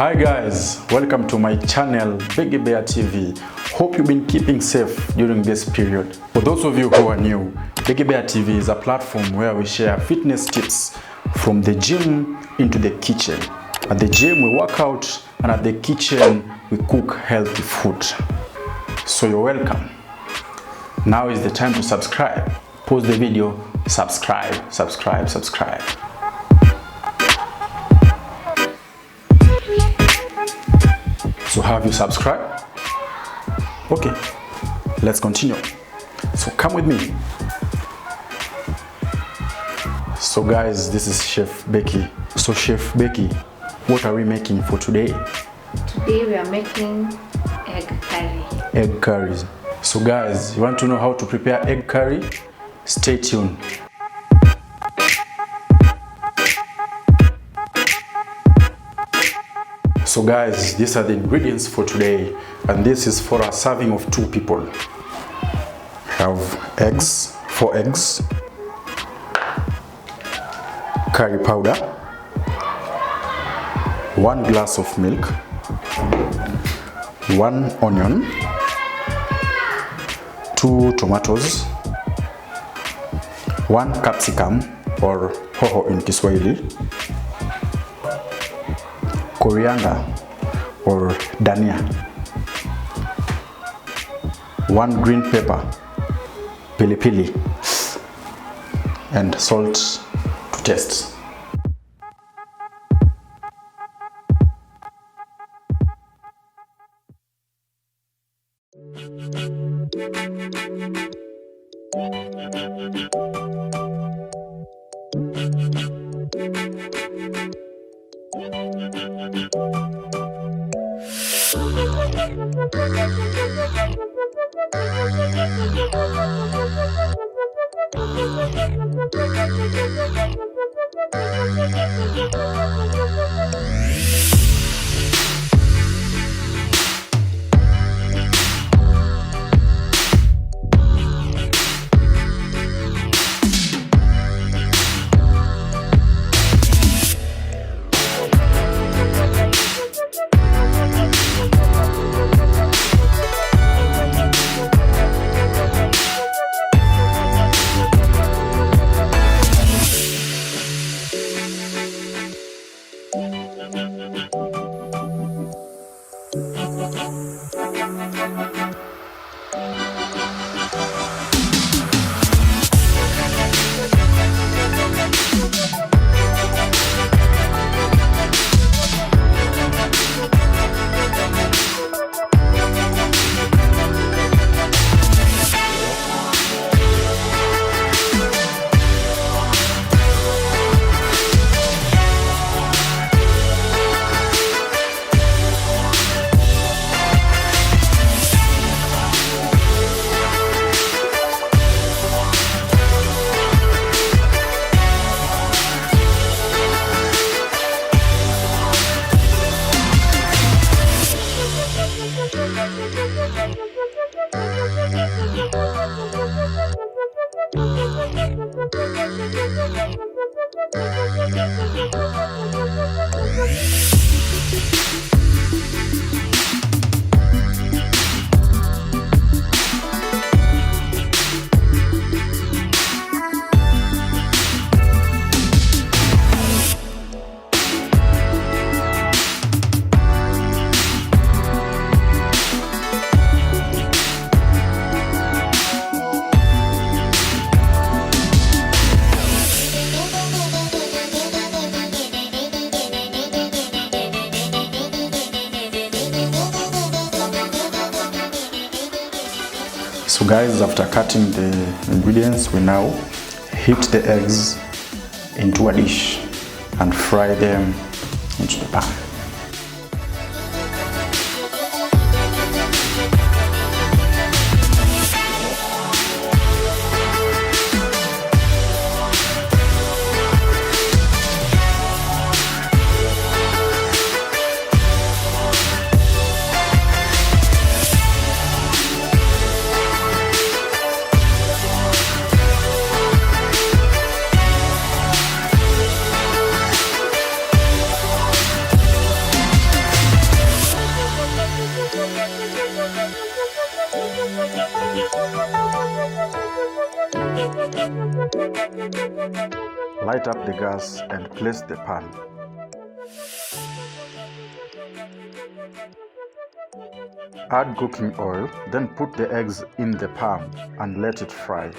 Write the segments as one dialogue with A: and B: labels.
A: Hi guys, welcome to my channel Big Bear TV. Hope you've been keeping safe during this period. For those of you who are new, Big Bear TV is a platform where we share fitness tips from the gym into the kitchen. At the gym we work out, and at the kitchen we cook healthy food. So you're welcome. Now is the time to subscribe. Pause the video, subscribe. So have you subscribed? Okay, let's continue. So come with me. So guys, this is Chef Becky. So Chef Becky, what are we making for today?
B: Today we are making egg curry.
A: Egg curries. So guys, you want to know how to prepare egg curry? Stay tuned. So guys, these are the ingredients for today, and this is for a serving of 2 people. We have eggs, 4 eggs, curry powder, 1 glass of milk, 1 onion, 2 tomatoes, 1 capsicum or hoho in Kiswahili, coriander or dania, 1 green pepper, pili, and salt to taste. So guys, after cutting the ingredients, we now heat the eggs into a dish and fry them into the pan. Light up the gas and place the pan. Add cooking oil, then put the eggs in the pan and let it fry.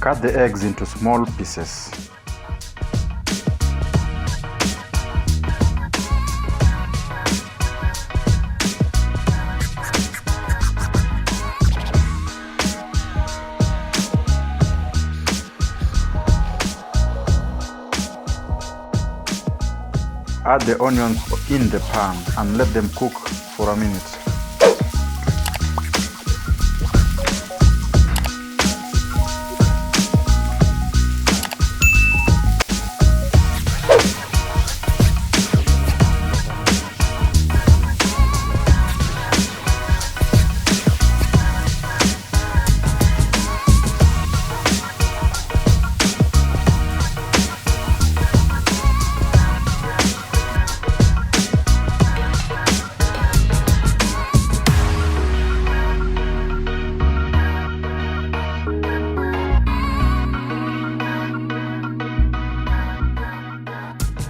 A: Cut the eggs into small pieces. Add the onions in the pan and let them cook for a minute.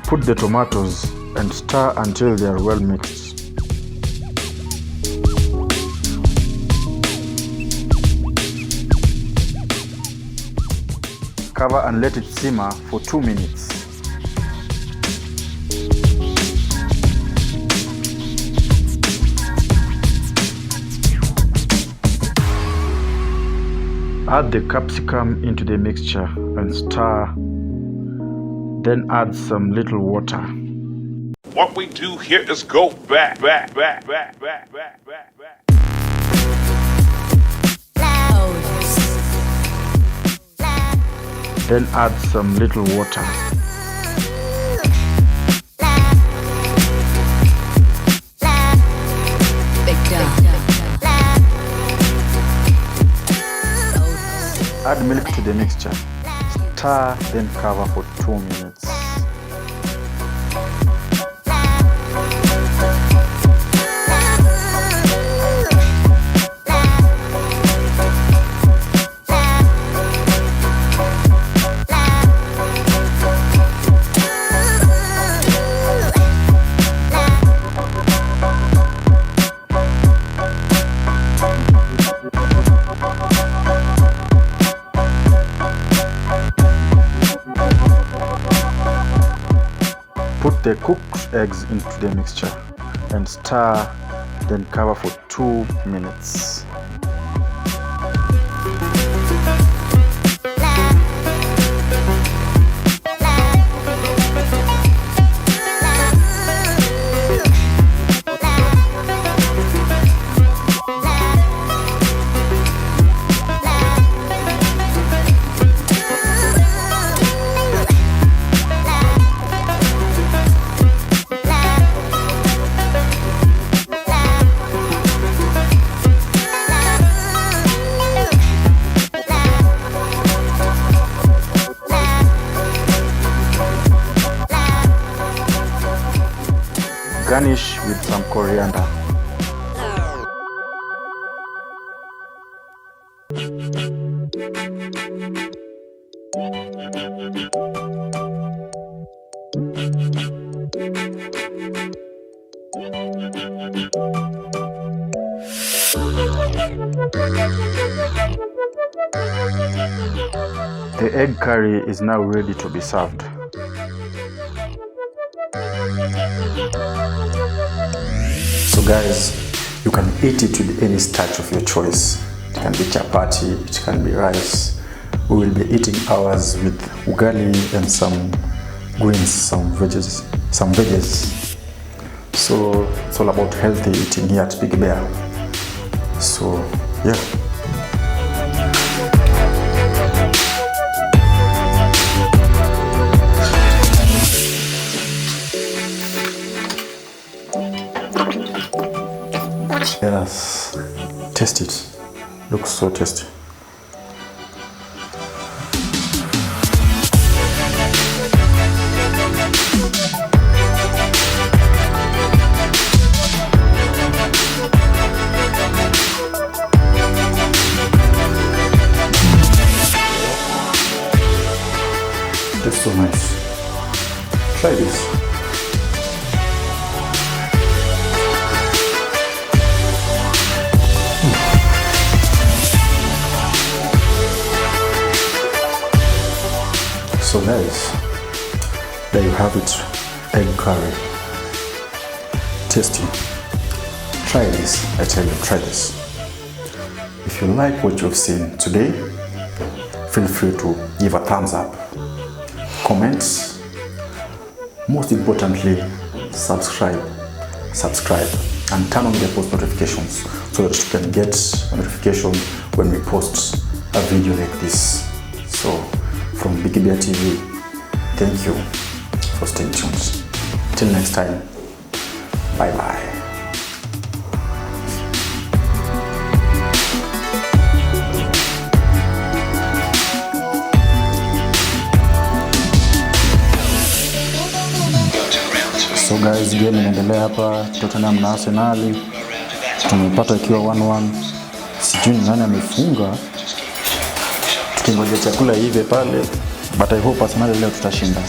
A: Put the tomatoes and stir until they are well mixed. Cover and let it simmer for 2 minutes. Add the capsicum into the mixture and stir. Then add some little water.
C: What we do here is go back.
A: Then add some little water. Add milk to the mixture. Stir, then cover for 2 minutes. Put the cooked eggs into the mixture and stir, then cover for 2 minutes. Garnish with some coriander. The egg curry is now ready to be served. So guys, you can eat it with any starch of your choice. It can be chapati, it can be rice. We will be eating ours with ugali and some greens, some veggies. So it's all about healthy eating here at Big Bear. So yeah. Yes, taste it. Looks so tasty. That's so nice. Try this. So guys, there you have it, egg curry. Tasty. Try this, I tell you, try this. If you like what you've seen today, feel free to give a thumbs up, comment, most importantly, subscribe, and turn on the post notifications so that you can get a notification when we post a video like this. So, from Big Bear TV, thank you for staying tuned. Till next time, bye bye. So guys, game inaendelea hapa, Tottenham na Arsenal. Tumepata ikiwa 1-1. Sijui nani amefunga. Tukingoja chakula ive pale, but I hope Arsenal leo tutashinda.